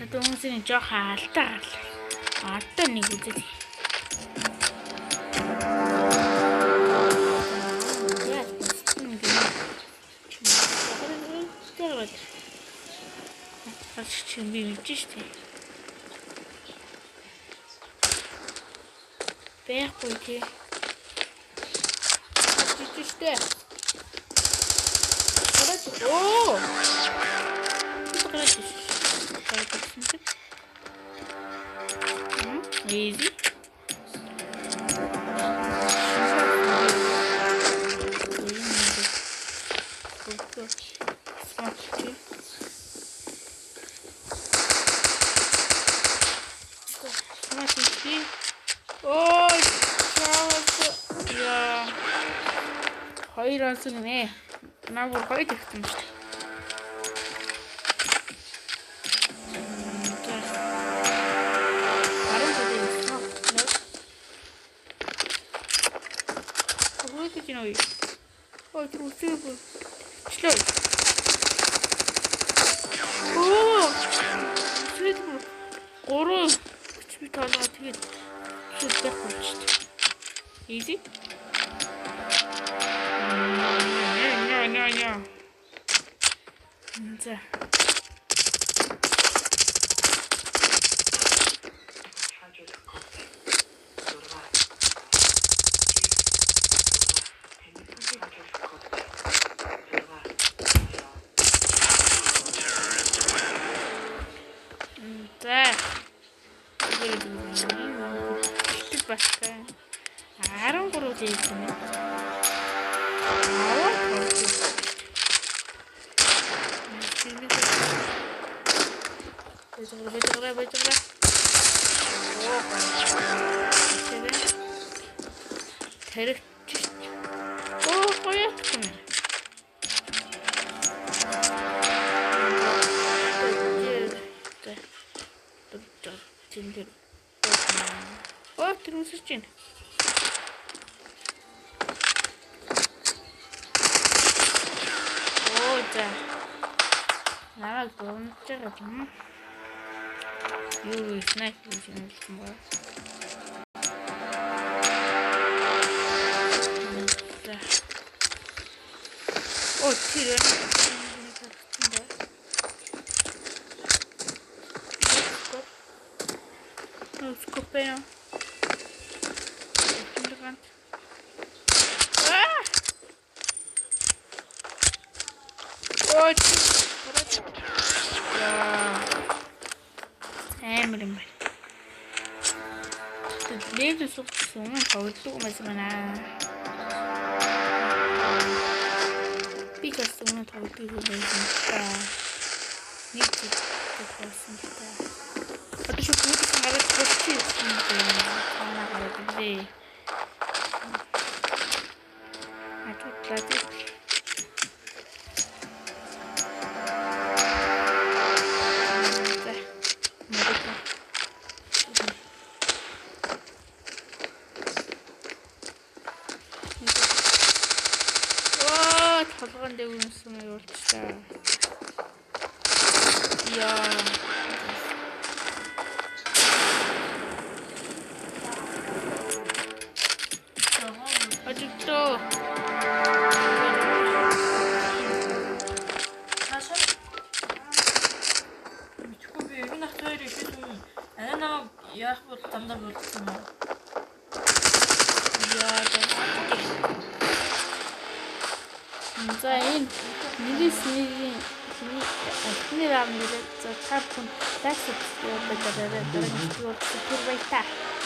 Одоо хүмүүсийн жоох алдаа гал. Одоо нэг үзэл. Чи би мэдэж штэ. Байхгүй тий. Мэдэж штэ. Оо! Easy. Ой, яа. Хоёроос нэ. Наагур хоёр ихсэн шүү дээ. Ой, ты усыпал. Что? О! Свет был. Гору. Чуть-чуть ответ. Что-то хочет. Иди. Не. Да. Баска. 13 жийсэн юм. Бэжгэрэ. Тэрэг. Оо, гоёт юм. Тиндэр. Оо, тэр үсэж байна. Оо, за. Нараа гомчроо юм. Юу снайпер юм бэ? Оо, тэр. Скопея. Эмэрэм. Левел суусан хавдлуу мас манай. Би гэсэн нь хавдлуу байсан та. Нэг ч байсан та. Одоо шүү бүгд хараад болчих юм байна. Хараад дээ. Атутлаад. Толгойн дээр үнсэн явуулчихлаа. Яа. Ажигто. Наша. Мэдгүй би энэ нахтаар ихэд анаа яах бол дандаа болчихсон юм. Яа. За энэ нэгний ахны раамнууд за тапун тасч явуулдаг дараа дараа тэр байта.